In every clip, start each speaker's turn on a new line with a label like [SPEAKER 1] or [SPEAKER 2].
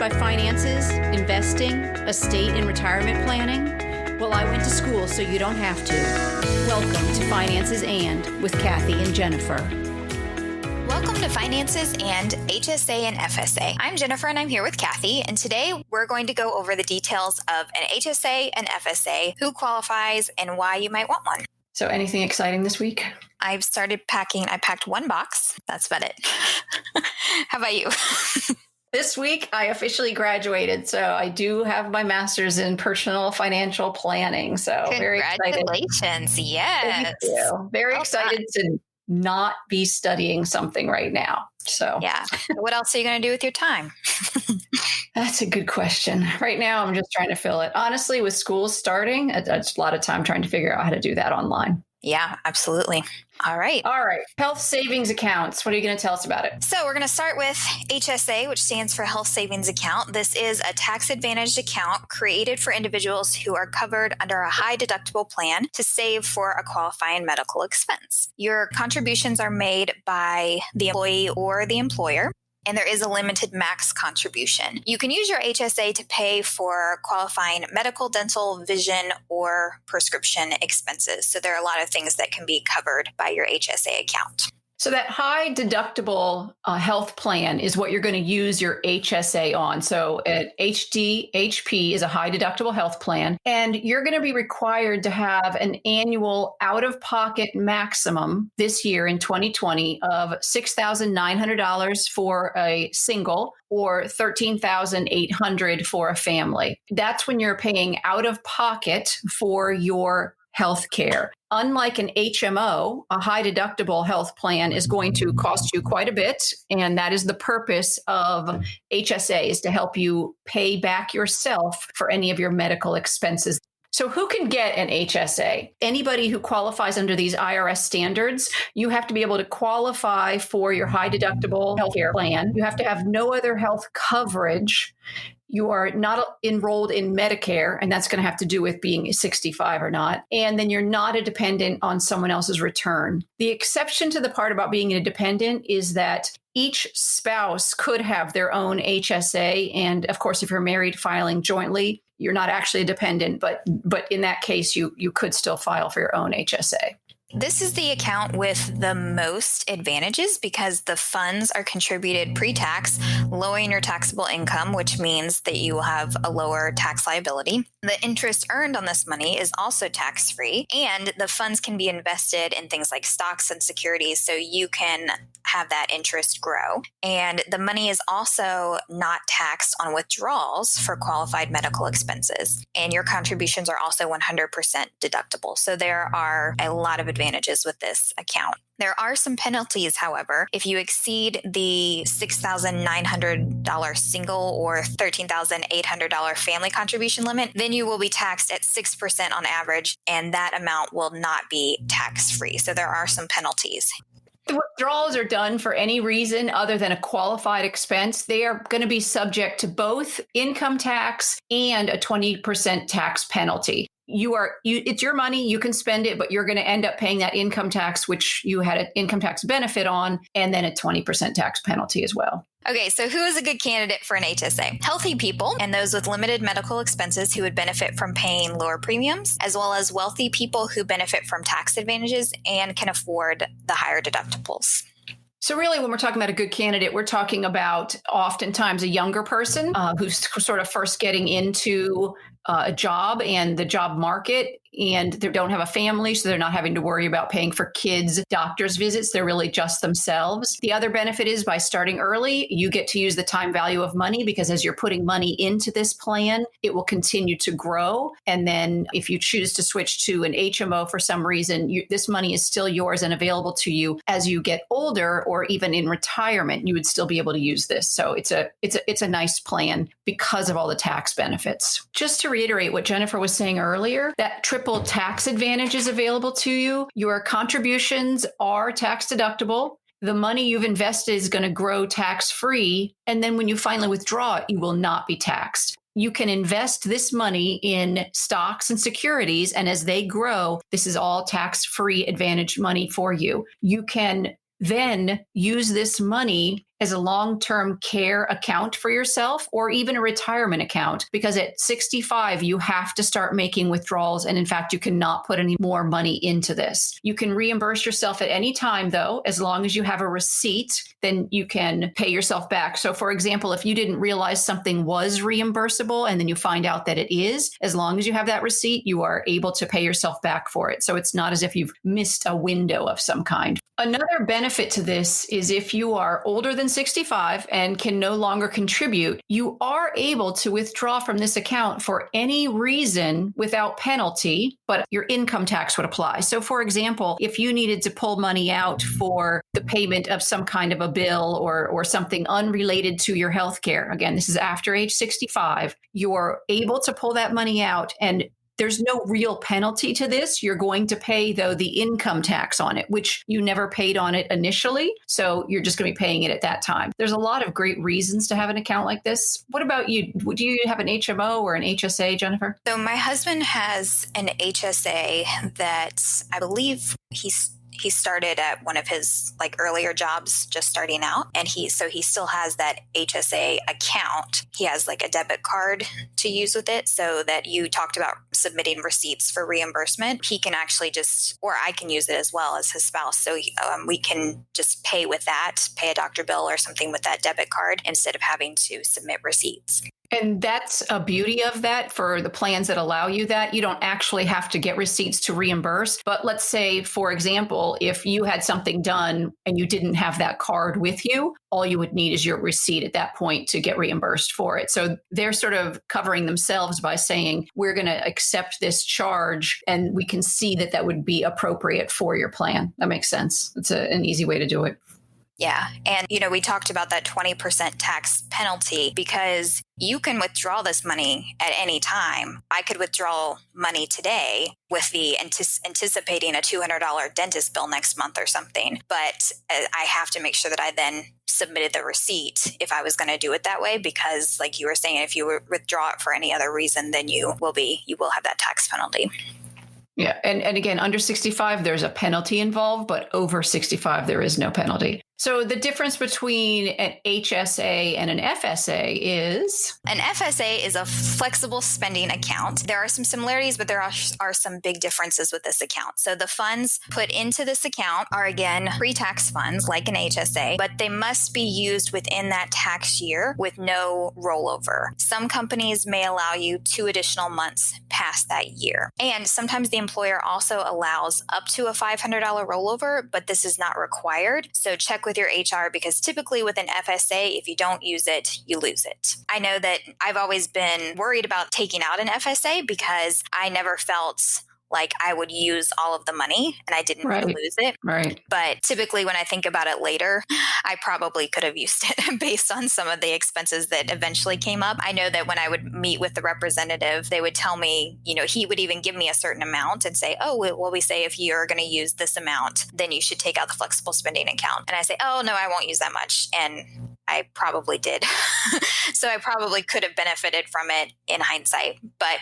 [SPEAKER 1] by finances, investing, estate and retirement planning? Well, I went to school so you don't have to. Welcome to Finances and with Kathy and Jennifer.
[SPEAKER 2] Welcome to Finances and HSA and FSA. I'm Jennifer and I'm here with Kathy, and today we're going to go over the details of an HSA and FSA, who qualifies, and why you might want one.
[SPEAKER 1] So anything exciting this week?
[SPEAKER 2] I've started packing. I packed one box. That's about it. How about you?
[SPEAKER 1] This week, I officially graduated, so I do have my master's in personal financial planning. So very excited.
[SPEAKER 2] Congratulations. Yes.
[SPEAKER 1] Thank you. Very excited to not be studying something right now. So
[SPEAKER 2] yeah. What else are you going to do with your time?
[SPEAKER 1] That's a good question. Right now, I'm just trying to fill it. Honestly, with school starting, it's a lot of time trying to figure out how to do that online.
[SPEAKER 2] Yeah, absolutely. All right.
[SPEAKER 1] Health savings accounts. What are you going to tell us about it?
[SPEAKER 2] So we're going to start with HSA, which stands for Health Savings Account. This is a tax-advantaged account created for individuals who are covered under a high deductible plan to save for a qualifying medical expense. Your contributions are made by the employee or the employer, and there is a limited max contribution. You can use your HSA to pay for qualifying medical, dental, vision, or prescription expenses. So there are a lot of things that can be covered by your HSA account.
[SPEAKER 1] So that high deductible health plan is what you're going to use your HSA on. So at HDHP is a high deductible health plan, and you're going to be required to have an annual out-of-pocket maximum this year in 2020 of $6,900 for a single or $13,800 for a family. That's when you're paying out of pocket for your health care. Unlike an HMO, a high deductible health plan is going to cost you quite a bit. And that is the purpose of HSA, is to help you pay back yourself for any of your medical expenses. So who can get an HSA? Anybody who qualifies under these IRS standards. You have to be able to qualify for your high deductible healthcare plan. You have to have no other health coverage. You are not enrolled in Medicare, and that's going to have to do with being 65 or not. And then you're not a dependent on someone else's return. The exception to the part about being a dependent is that each spouse could have their own HSA. And of course, if you're married filing jointly, you're not actually a dependent, but in that case, you could still file for your own HSA.
[SPEAKER 2] This is the account with the most advantages because the funds are contributed pre-tax, lowering your taxable income, which means that you will have a lower tax liability. The interest earned on this money is also tax-free, and the funds can be invested in things like stocks and securities, so you can have that interest grow. And the money is also not taxed on withdrawals for qualified medical expenses. And your contributions are also 100% deductible. So there are a lot of advantages with this account. There are some penalties, however. If you exceed the $6,900 single or $13,800 family contribution limit, then you will be taxed at 6% on average, and that amount will not be tax-free. So there are some penalties.
[SPEAKER 1] The withdrawals are done for any reason other than a qualified expense. They are going to be subject to both income tax and a 20% tax penalty. It's your money, you can spend it, but you're going to end up paying that income tax, which you had an income tax benefit on, and then a 20% tax penalty as well.
[SPEAKER 2] Okay, so who is a good candidate for an HSA? Healthy people and those with limited medical expenses who would benefit from paying lower premiums, as well as wealthy people who benefit from tax advantages and can afford the higher deductibles.
[SPEAKER 1] So really, when we're talking about a good candidate, we're talking about oftentimes a younger person who's sort of first getting into a job and the job market, and they don't have a family, so they're not having to worry about paying for kids' doctor's visits. They're really just themselves. The other benefit is by starting early, you get to use the time value of money, because as you're putting money into this plan, it will continue to grow. And then if you choose to switch to an HMO for some reason, this money is still yours and available to you as you get older, or even in retirement, you would still be able to use this. So it's a nice plan because of all the tax benefits. Just to reiterate what Jennifer was saying earlier, that triple tax advantage is available to you. Your contributions are tax deductible. The money you've invested is going to grow tax-free. And then when you finally withdraw it, you will not be taxed. You can invest this money in stocks and securities, and as they grow, this is all tax-free advantage money for you. You can then use this money as a long-term care account for yourself or even a retirement account, because at 65, you have to start making withdrawals. And in fact, you cannot put any more money into this. You can reimburse yourself at any time, though, as long as you have a receipt, then you can pay yourself back. So for example, if you didn't realize something was reimbursable and then you find out that it is, as long as you have that receipt, you are able to pay yourself back for it. So it's not as if you've missed a window of some kind. Another benefit to this is if you are older than 65 and can no longer contribute, you are able to withdraw from this account for any reason without penalty, but your income tax would apply. So for example, if you needed to pull money out for the payment of some kind of a bill or something unrelated to your health care, again, this is after age 65, you're able to pull that money out, and there's no real penalty to this. You're going to pay, though, the income tax on it, which you never paid on it initially. So you're just going to be paying it at that time. There's a lot of great reasons to have an account like this. What about you? Do you have an HMO or an HSA, Jennifer?
[SPEAKER 2] So my husband has an HSA that I believe he started at one of his earlier jobs, just starting out. And he still has that HSA account. He has a debit card to use with it, so that you talked about submitting receipts for reimbursement. He can actually or I can use it as well as his spouse. So we can just pay with that, pay a doctor bill or something with that debit card instead of having to submit receipts.
[SPEAKER 1] And that's a beauty of that for the plans that allow you that. You don't actually have to get receipts to reimburse. But let's say, for example, if you had something done and you didn't have that card with you, all you would need is your receipt at that point to get reimbursed for it. So they're sort of covering themselves by saying, we're going to accept this charge, and we can see that that would be appropriate for your plan. That makes sense. It's an easy way to do it.
[SPEAKER 2] Yeah. And, we talked about that 20% tax penalty because you can withdraw this money at any time. I could withdraw money today with the anticipating a $200 dentist bill next month or something. But I have to make sure that I then submitted the receipt if I was going to do it that way, because like you were saying, if you withdraw it for any other reason, then you will have that tax penalty.
[SPEAKER 1] Yeah. And again, under 65, there's a penalty involved, but over 65, there is no penalty. So the difference between an HSA and an FSA is?
[SPEAKER 2] An FSA is a flexible spending account. There are some similarities, but there are some big differences with this account. So the funds put into this account are, again, pre-tax funds like an HSA, but they must be used within that tax year with no rollover. Some companies may allow you 2 additional months past that year. And sometimes the employer also allows up to a $500 rollover, but this is not required. So check with your HR, because typically with an FSA, if you don't use it, you lose it. I know that I've always been worried about taking out an FSA because I never felt like I would use all of the money and I didn't want to lose it.
[SPEAKER 1] Right.
[SPEAKER 2] But typically when I think about it later, I probably could have used it based on some of the expenses that eventually came up. I know that when I would meet with the representative, they would tell me, he would even give me a certain amount and say, oh, well, we say if you're going to use this amount, then you should take out the flexible spending account. And I say, oh, no, I won't use that much. And I probably did. So I probably could have benefited from it in hindsight, but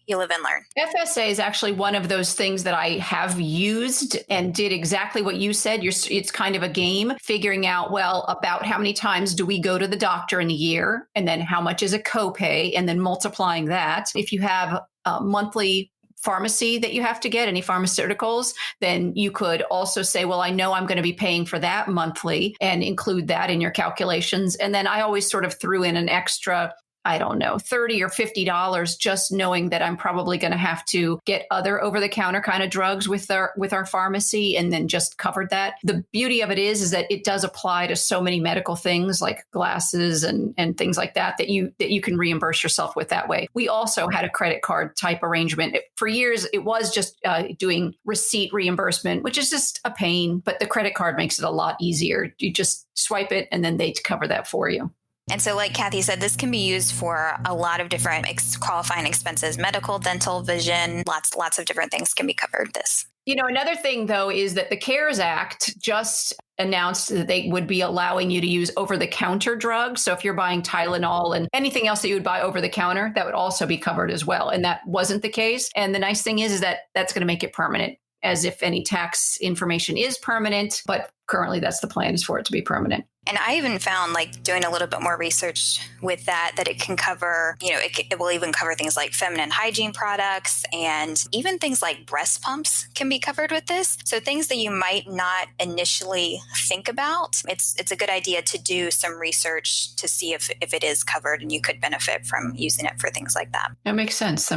[SPEAKER 2] you live and learn.
[SPEAKER 1] FSA is actually one of those things that I have used and did exactly what you said. It's kind of a game figuring out, about how many times do we go to the doctor in a year? And then how much is a copay? And then multiplying that. If you have a monthly pharmacy that you have to get, any pharmaceuticals, then you could also say, well, I know I'm going to be paying for that monthly, and include that in your calculations. And then I always sort of threw in an extra, I don't know, $30 or $50, just knowing that I'm probably going to have to get other over-the-counter kind of drugs with our pharmacy, and then just covered that. The beauty of it is that it does apply to so many medical things like glasses and things like that you can reimburse yourself with that way. We also had a credit card type arrangement. For years, it was just doing receipt reimbursement, which is just a pain, but the credit card makes it a lot easier. You just swipe it and then they cover that for you.
[SPEAKER 2] And so like Kathy said, this can be used for a lot of different qualifying expenses, medical, dental, vision, lots of different things can be covered this.
[SPEAKER 1] Another thing, though, is that the CARES Act just announced that they would be allowing you to use over-the-counter drugs. So if you're buying Tylenol and anything else that you would buy over-the-counter, that would also be covered as well. And that wasn't the case. And the nice thing is that that's going to make it permanent, as if any tax information is permanent. But currently, that's the plan, is for it to be permanent.
[SPEAKER 2] And I even found, like, doing a little bit more research with that it can cover, it will even cover things like feminine hygiene products, and even things like breast pumps can be covered with this. So things that you might not initially think about, it's a good idea to do some research to see if it is covered and you could benefit from using it for things like that.
[SPEAKER 1] That makes sense.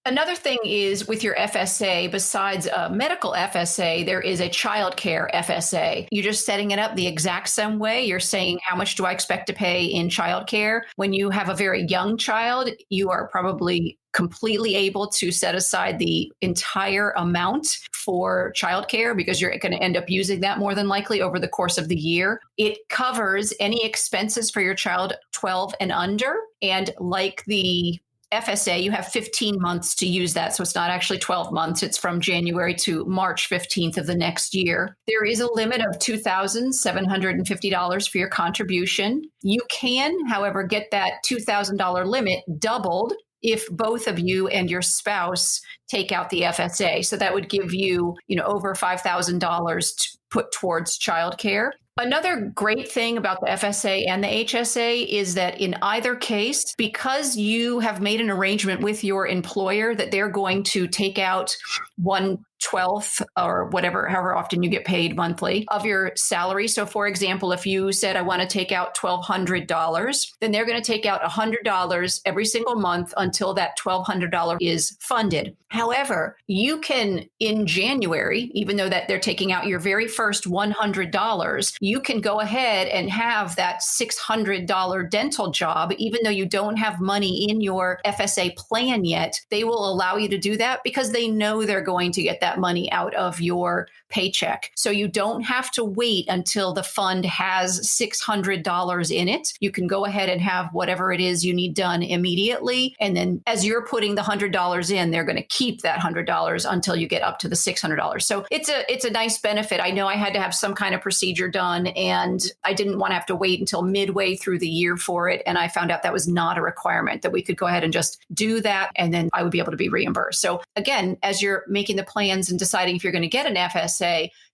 [SPEAKER 1] Another thing is with your FSA, besides a medical FSA, there is a childcare FSA. You're just setting it up the exact same way. You're saying, how much do I expect to pay in childcare? When you have a very young child, you are probably completely able to set aside the entire amount for childcare because you're going to end up using that more than likely over the course of the year. It covers any expenses for your child 12 and under. And like the FSA, you have 15 months to use that. So it's not actually 12 months. It's from January to March 15th of the next year. There is a limit of $2,750 for your contribution. You can, however, get that $2,000 limit doubled if both of you and your spouse take out the FSA. So that would give you, over $5,000 to put towards childcare. Another great thing about the FSA and the HSA is that in either case, because you have made an arrangement with your employer that they're going to take out 1/12 or whatever, however often you get paid monthly of your salary. So for example, if you said, I want to take out $1,200, then they're going to take out $100 every single month until that $1,200 is funded. However, you can, in January, even though that they're taking out your very first $100, you can go ahead and have that $600 dental job, even though you don't have money in your FSA plan yet. They will allow you to do that because they know they're going to get that money out of your paycheck. So you don't have to wait until the fund has $600 in it. You can go ahead and have whatever it is you need done immediately. And then as you're putting the $100 in, they're going to keep that $100 until you get up to the $600. So it's a nice benefit. I know I had to have some kind of procedure done and I didn't want to have to wait until midway through the year for it. And I found out that was not a requirement, that we could go ahead and just do that. And then I would be able to be reimbursed. So again, as you're making the plans and deciding if you're going to get an FSA,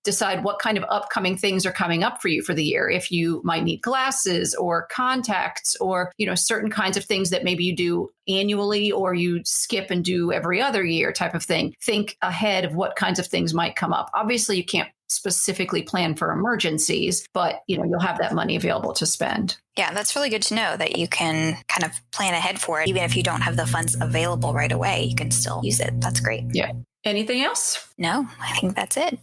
[SPEAKER 1] decide what kind of upcoming things are coming up for you for the year. If you might need glasses or contacts or, certain kinds of things that maybe you do annually or you skip and do every other year type of thing. Think ahead of what kinds of things might come up. Obviously, you can't specifically plan for emergencies, but you'll have that money available to spend.
[SPEAKER 2] Yeah, that's really good to know that you can kind of plan ahead for it. Even if you don't have the funds available right away, you can still use it. That's great.
[SPEAKER 1] Yeah. Anything else?
[SPEAKER 2] No, I think that's it.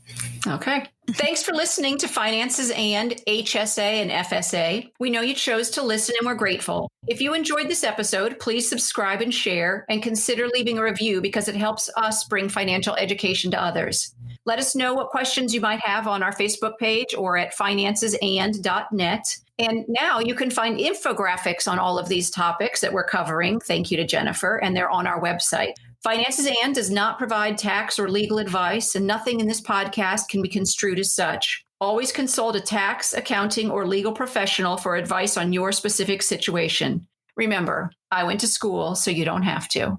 [SPEAKER 1] Okay. Thanks for listening to Finances and HSA and FSA. We know you chose to listen and we're grateful. If you enjoyed this episode, please subscribe and share and consider leaving a review because it helps us bring financial education to others. Let us know what questions you might have on our Facebook page or at financesand.net. And now you can find infographics on all of these topics that we're covering. Thank you to Jennifer. And they're on our website. Finances and does not provide tax or legal advice, and nothing in this podcast can be construed as such. Always consult a tax, accounting, or legal professional for advice on your specific situation. Remember, I went to school, so you don't have to.